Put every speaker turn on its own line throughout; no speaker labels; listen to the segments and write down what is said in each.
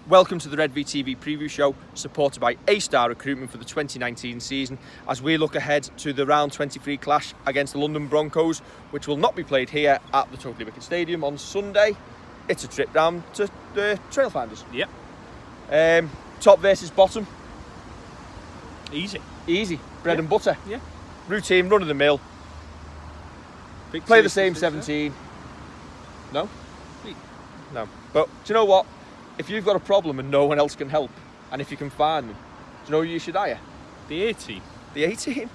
Welcome to the Redvee TV preview show, supported by A-Star Recruitment for the 2019 season, as we look ahead to the round 23 clash against the London Broncos, which will not be played here at the Totally Wicked Stadium on Sunday. It's a trip down to the Trailfinders.
Yep.
Top versus bottom.
Easy.
Bread and butter.
Yeah.
Routine, run of the mill. Play the same 17. No? No. But do you know what? If you've got a problem and no one else can help, and if you can find them, do you know who you should hire?
The 18.
The 18.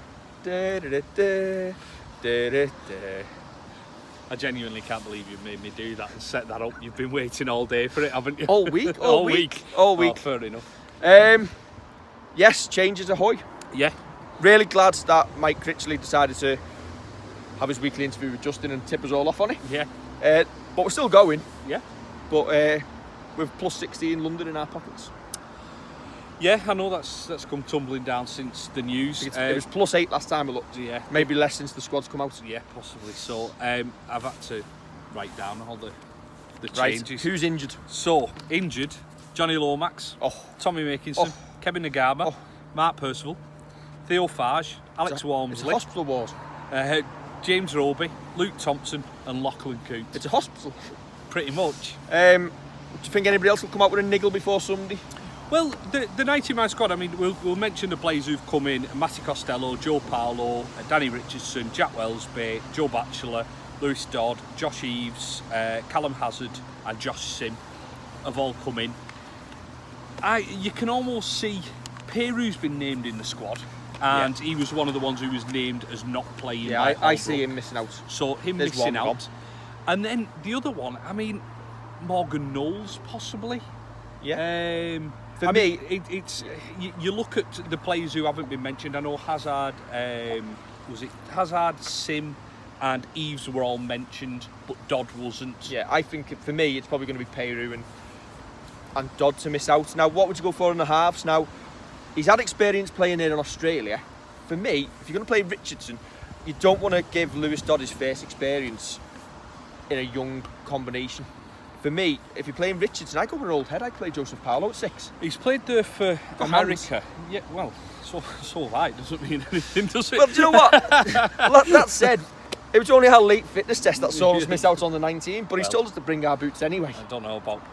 I genuinely can't believe you made me do that and set that up. You've been waiting all day for it, haven't you?
All week.
All week.
All week.
Oh, fair enough.
Yes, changes ahoy.
Yeah.
Really glad that Mike Critchley decided to have his weekly interview with Justin and tip us all off on it.
Yeah.
But we're still going.
Yeah.
But with plus 16 London in our pockets.
Yeah, I know that's come tumbling down since the news.
It was plus 8 last time I looked.
Yeah.
Maybe less since the squad's come out.
Yeah, possibly so. I've had to write down all the
Right.
changes.
Who's injured?
So, injured, Johnny Lomax, Tommy Makinson, Kevin Nagama, Mark Percival, Theo Farge, Alex
It's
Walmsley,
hospital wars.
James Roby, Luke Thompson and Lachlan Coote.
It's a hospital.
Pretty much.
Do you think anybody else will come out with a niggle before Sunday?
Well, the 90-man squad, I mean, we'll mention the players who've come in: Matty Costello, Joe Paolo, Danny Richardson, Jack Wellsby, Joe Batchelor, Lewis Dodd, Josh Eves, Callum Hazard and Josh Sim have all come in. You can almost see Peru's been named in the squad, and he was one of the ones who was named as not playing.
Yeah, I see him missing out.
So him
There's
missing
one
out. And then the other one, I mean, Morgan Knowles possibly.
Yeah.
For me, it's you look at the players who haven't been mentioned. I know Hazard, was it Hazard, Sim, and Eves were all mentioned, but Dodd wasn't.
Yeah, I think for me it's probably going to be Peru and Dodd to miss out. Now, what would you go for in the halves? Now, he's had experience playing here in Australia. For me, if you're going to play Richardson, you don't want to give Lewis Dodd his first experience in a young combination. For me, if you're playing Richardson, I go with an old head. I'd play Joseph Paolo at 6.
He's played there for America. Yeah, well, so have I. Doesn't mean anything, does it?
Well, do you know what? That said, it was only our late fitness test that saw us miss out on the 19, but he's told us to bring our boots anyway.
I don't know about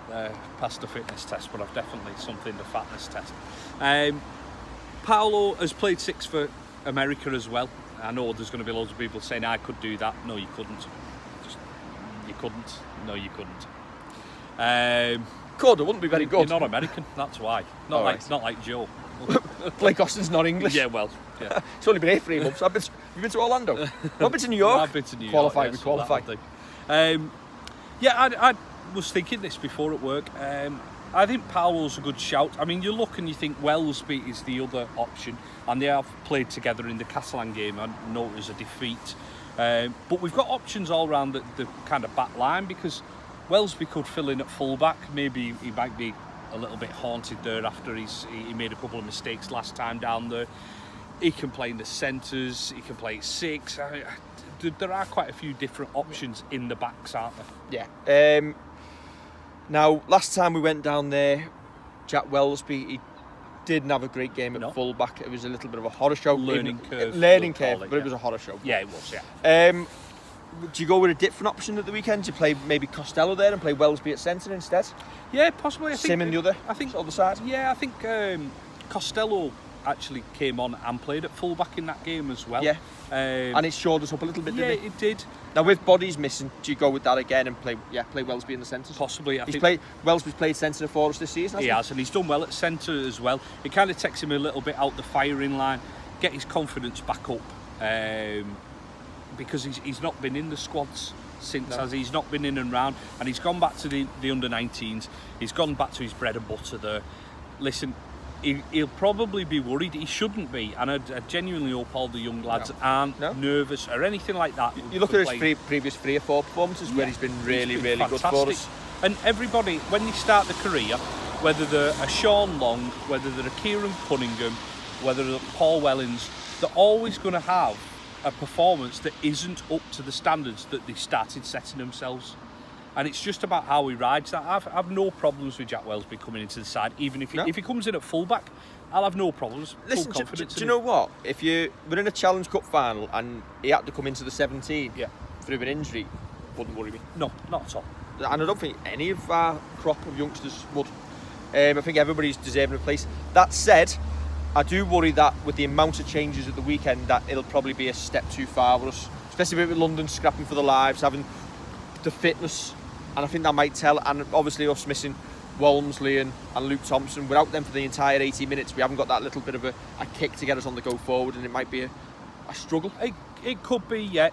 past the fitness test, but I've definitely something the fatness test. Paolo has played 6 for America as well. I know there's going to be loads of people saying I could do that. No, you couldn't. You couldn't. No, you couldn't.
Could, it wouldn't be very good.
You're not American, that's why. Not like Joe.
Blake Austin's not English.
Yeah, well, yeah.
It's only been here 3 months. You've been to Orlando? I've been to New York.
I've been to New York.
Qualified,
yes,
we qualified.
I was thinking this before at work. I think Paolo's a good shout. I mean, you look and you think Wellsby is the other option, and they have played together in the Catalan game. I know it was a defeat. But we've got options all around the kind of back line, because Wellsby could fill in at fullback. Maybe he might be a little bit haunted there after he made a couple of mistakes last time down there. He can play in the centres, he can play at 6. There are quite a few different options in the backs, aren't there?
Yeah. Now, last time we went down there, Jack Wellsby, he didn't have a great game at fullback. It was a little bit of a horror show.
Learning curve,
but it was a horror show.
Yeah, it was, yeah.
Do you go with a different option at the weekend? Do you play maybe Costello there and play Wellsby at centre instead?
Yeah, possibly.
Sim in the other?
I think
other side?
Yeah, I think Costello actually came on and played at fullback in that game as well.
Yeah. And it shored us up a little bit, didn't it?
Yeah, it did.
Now, with bodies missing, do you go with that again and play Wellsby in the centre?
Possibly.
Wellsby's played centre for us this season,
He has, and he's done well at centre as well. It kind of takes him a little bit out the firing line, get his confidence back up, because he's not been in the squads since, as he's not been in and round, and he's gone back to the under-19s. He's gone back to his bread and butter there. Listen, he'll probably be worried. He shouldn't be, and I genuinely hope all the young lads aren't nervous or anything like that.
You look at his previous 3 or 4 performances where he's been really good for us.
And everybody, when they start the career, whether they're a Sean Long, whether they're a Kieran Cunningham, whether they're Paul Wellens, they're always going to have a performance that isn't up to the standards that they started setting themselves. And it's just about how he rides that. I've no problems with Jack Wellsby coming into the side, even if he comes in at fullback. I'll have no problems.
Listen,
full confidence.
do you know what? If we're in a Challenge Cup final and he had to come into the 17 through an injury, wouldn't worry me.
No, not at all.
And I don't think any of our crop of youngsters would. I think everybody's deserving of a place. That said, I do worry that with the amount of changes at the weekend, that it'll probably be a step too far for us, especially with London scrapping for their lives, having the fitness, and I think that might tell. And obviously us missing Walmsley and Luke Thompson, without them for the entire 80 minutes, we haven't got that little bit of a kick to get us on the go forward, and it might be a struggle.
It could be, yeah.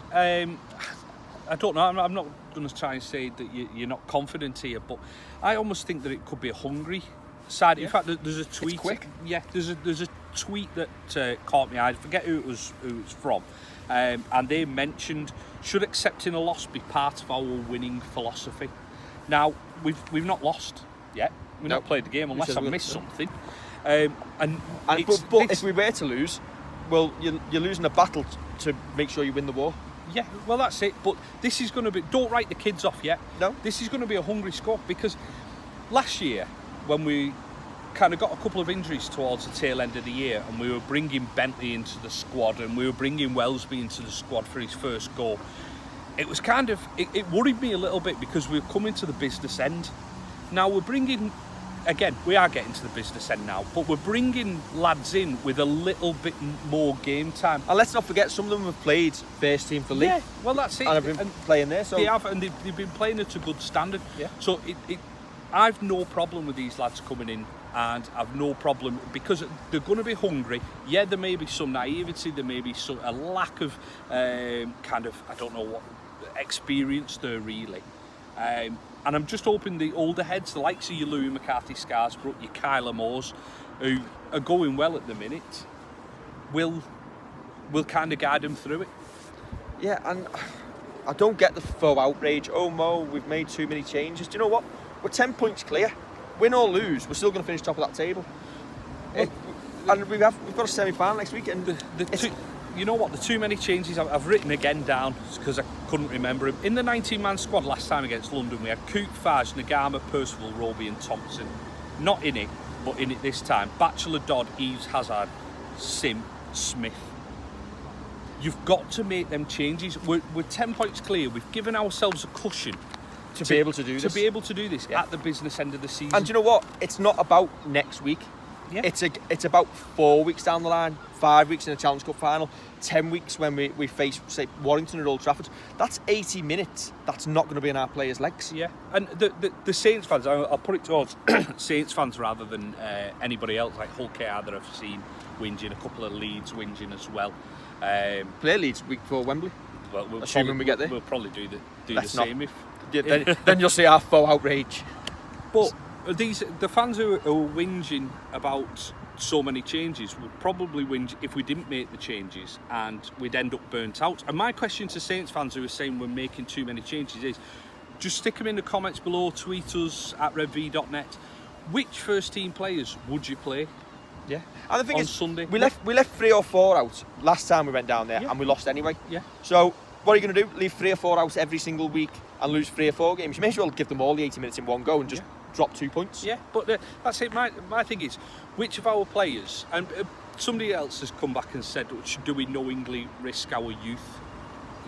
I don't know. I'm not going to try and say that you're not confident here, but I almost think that it could be a hungry side. In fact, there's a tweet.
It's quick.
Yeah, there's a tweet that caught me. I forget who it was from, and they mentioned, should accepting a loss be part of our winning philosophy? Now we've not lost yet. We've not played the game unless I missed something. But
if we were to lose, well, you're losing a battle to make sure you win the war.
Yeah, well, that's it. But this is going to be... Don't write the kids off yet.
No.
This is going to be a hungry squad, because last year, when we kind of got a couple of injuries towards the tail end of the year, and we were bringing Bentley into the squad, and we were bringing Wellsby into the squad for his first goal, it was kind of... It worried me a little bit, because we were coming to the business end. Now, we're bringing... Again, we are getting to the business end now, but we're bringing lads in with a little bit more game time.
And let's not forget, some of them have played first team for League.
Yeah, well, that's it.
And have been playing there. So
they have, and they've been playing at a good standard. Yeah. So I've no problem with these lads coming in, and I've no problem, because they're going to be hungry. Yeah, there may be some naivety, there may be a lack of kind of, I don't know what, experience there really. And I'm just hoping the older heads, the likes of your Louis McCarthy-Scarsbrook, your Kyler Moores, who are going well at the minute, will kind of guide them through it.
Yeah, and I don't get the full outrage. Oh, Mo, we've made too many changes. Do you know what? We're 10 points clear. Win or lose, we're still going to finish top of that table. And we've got a semi-final next week. And
you know what, the too many changes I've written again down because I couldn't remember him. In the 19-man squad last time against London, we had Cook, Fage, Nagama, Percival, Roby and Thompson. Not in it, but in it this time. Batchelor, Dodd, Eves, Hazard, Sim, Smith. You've got to make them changes. We're 10 points clear. We've given ourselves a cushion
to be able to do this.
At the business end of the season.
And do you know what? It's not about next week. Yeah. It's about 4 weeks down the line, 5 weeks in a Challenge Cup final, 10 weeks when we face, say, Warrington at Old Trafford. That's 80 minutes. That's not going to be in our players' legs.
Yeah, and the Saints fans, I'll put it towards Saints fans rather than anybody else, like Hull KR that I've seen whinging, a couple of Leeds whinging as well.
Play Leeds week before Wembley.
Well,
assuming we get there.
We'll probably do the same if...
Then you'll see our full outrage.
But the fans who are whinging about so many changes would probably whinge if we didn't make the changes and we'd end up burnt out. And my question to Saints fans who are saying we're making too many changes is, just stick them in the comments below, tweet us at redvee.net. Which first team players would you play?
Yeah, and the thing is,
Sunday
we left 3 or 4 out last time we went down there, and we lost anyway.
Yeah.
So what are you going to do? Leave 3 or 4 out every single week and lose 3 or 4 games? You may as well give them all the 80 minutes in one go and just drop 2 points.
Yeah, but that's it. My thing is, which of our players, and somebody else has come back and said, do we knowingly risk our youth?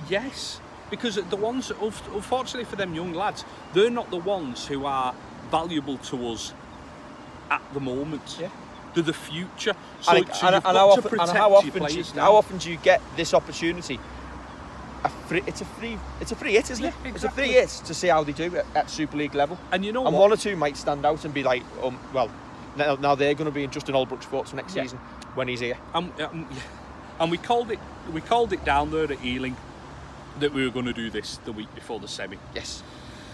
Yes, because the ones, unfortunately for them young lads, they're not the ones who are valuable to us at the moment. Yeah. They're the future. So, how
often do you get this opportunity? It's a free hit, isn't it?
Exactly.
It's a free hit to see how they do at Super League level.
And you know
what?
And
1 or 2 might stand out and be like, well, now they're going to be in Justin Holbrook's thoughts for next season when he's here.
And we called it down there at Ealing that we were going to do this the week before the semi.
Yes.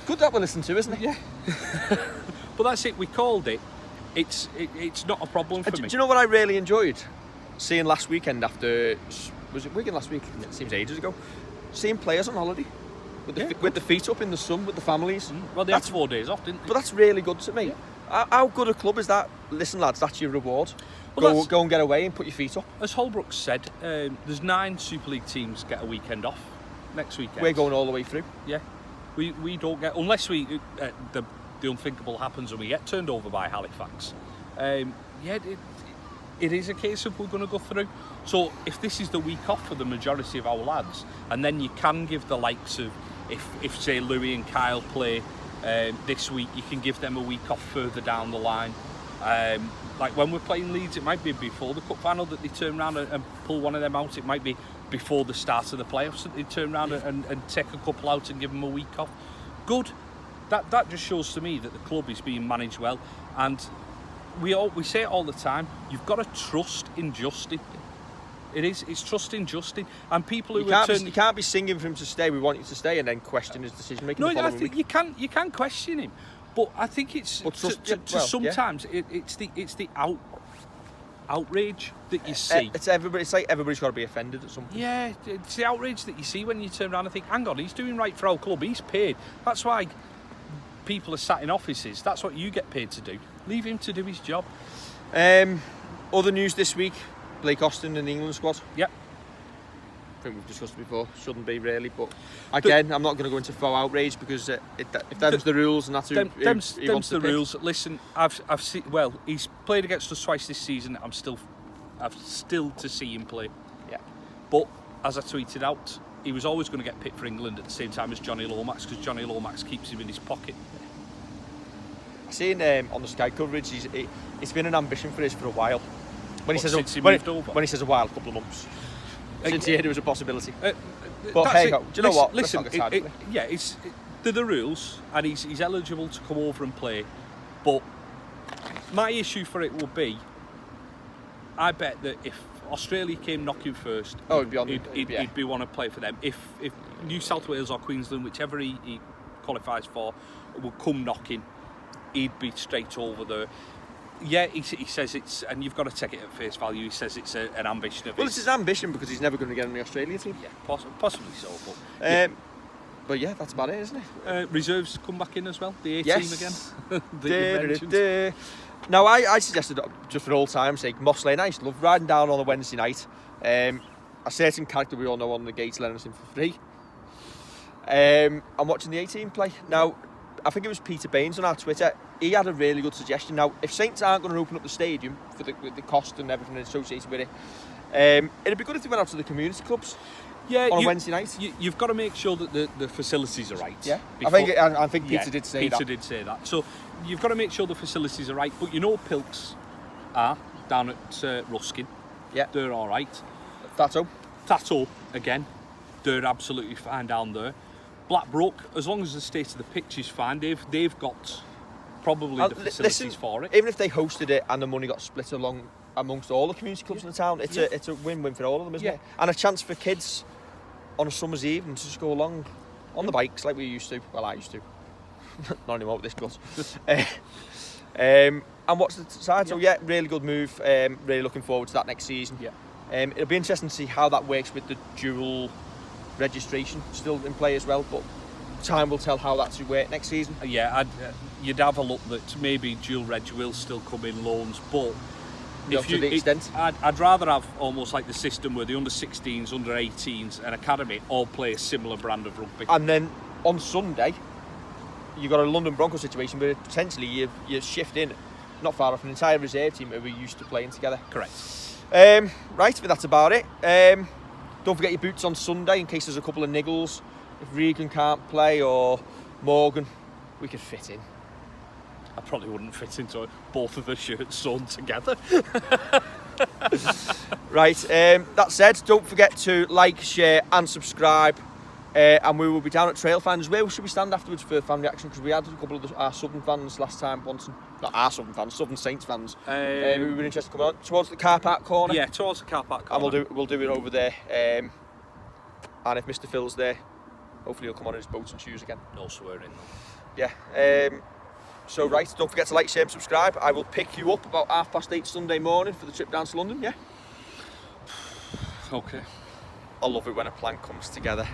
Good that we're listening to, isn't it?
Yeah. But that's it. We called it. It's not a problem for me.
Do you know what I really enjoyed? Seeing last weekend after... Was it Wigan last week? It seems ages ago. Seeing players on holiday. With the feet up in the sun with the families.
Well, they had 4 days off, didn't they?
But that's really good to me. Yeah. How good a club is that? Listen, lads, that's your reward.
Well,
go and get away and put your feet up.
As Holbrook said, there's 9 Super League teams get a weekend off next weekend.
We're going all the way through.
Yeah. We don't get, unless the unthinkable happens and we get turned over by Halifax. It is a case of we're going to go through. So if this is the week off for the majority of our lads, and then you can give the likes of, if say Louis and Kyle play this week, you can give them a week off further down the line. Like when we're playing Leeds, it might be before the cup final that they turn around and pull one of them out. It might be before the start of the playoffs that they turn around and take a couple out and give them a week off. Good. That just shows to me that the club is being managed well, and we say it all the time. You've got to trust in Justin. It's trust in Justin, and people who
you can't be singing for him to stay. We want you to stay, and then question his decision making.
No, I think you can question him, but I think it's sometimes it's the outrage that you see.
It's like everybody's got to be offended at some point.
Yeah, it's the outrage that you see when you turn around and think, hang on, he's doing right for our club. He's paid. That's why people are sat in offices. That's what you get paid to do. Leave him to do his job.
Other news this week: Blake Austin in the England squad.
Yep.
I think we've discussed it before. Shouldn't be really, but again, I'm not going to go into full outrage because if them's the rules and that's who he wants to pick.
Rules. Listen, I've seen. Well, he's played against us twice this season. I've still to see him play.
Yeah.
But as I tweeted out, he was always going to get picked for England at the same time as Johnny Lomax, because Johnny Lomax keeps him in his pocket.
I've seen on the Sky coverage, it's been an ambition for his for a while. When he says a while, a couple of months. Since he heard it was a possibility. But hey, do you know what?
Listen, they're the rules, and he's eligible to come over and play. But my issue for it will be, I bet that if Australia came knocking first, he'd be one to play for them. If New South Wales or Queensland, whichever he qualifies for, will come knocking, he'd be straight over there. Yeah, he says it's, and you've got to take it at face value. He says it's an ambition of his.
Well, it's his ambition because he's never going to get on the Australia team.
Yeah, possibly so.
But yeah, that's about it, isn't it?
Reserves come back in as well. The A team again.
Now, I suggested, just for old time's sake, Moss Lane. I used to love riding down on a Wednesday night. A certain character we all know on the gates letting us in for free. I'm watching the A team play now. I think it was Peter Baines on our Twitter. He had a really good suggestion. Now, if Saints aren't going to open up the stadium for the cost and everything associated with it, it'd be good if they went out to the community clubs. Yeah, on a Wednesday night.
You've got to make sure that the facilities are right.
Yeah, I think Peter did say that.
Peter did say that. So you've got to make sure the facilities are right. But you know, Pilks are down at Ruskin.
Yeah,
they're all right.
Thatto
again, they're absolutely fine down there. Blackbrook, as long as the state of the pitch is fine, they've got probably the facilities for it.
Even if they hosted it and the money got split along amongst all the community clubs in the town, it's a win-win for all of them, isn't it? And a chance for kids on a summer's evening to just go along on the bikes like we used to. Well, I used to. Not anymore with this gut. And watch the side. So yeah, really good move. Really looking forward to that next season.
Yeah.
It'll be interesting to see how that works with the dual registration still in play as well, but time will tell how that should work next season.
Yeah, you'd have a look that maybe dual reg will still come in loans, but
to the extent.
I'd rather have almost like the system where the under-16s, under-18s and academy all play a similar brand of rugby.
And then on Sunday, you've got a London Broncos situation where potentially you shift in not far off an entire reserve team who we're used to playing together.
Correct.
Right, but that's about it. Don't forget your boots on Sunday in case there's a couple of niggles. If Regan can't play or Morgan, we could fit in.
I probably wouldn't fit into both of the shirts sewn together.
Right, that said, don't forget to like, share and subscribe. And we will be down at Trail Fans. Where should we stand afterwards for family action? Because we had a couple of our Southern fans last time, not our Southern fans, Southern Saints fans. We were interested to come on towards the car park corner.
Yeah, towards the car park corner.
And we'll do it over there. And if Mr. Phil's there, hopefully he'll come on in his boats and shoes again.
No swearing.
Yeah. So right, don't forget to like, share and subscribe. I will pick you up about 8:30 Sunday morning for the trip down to London, yeah?
Okay.
I love it when a plan comes together.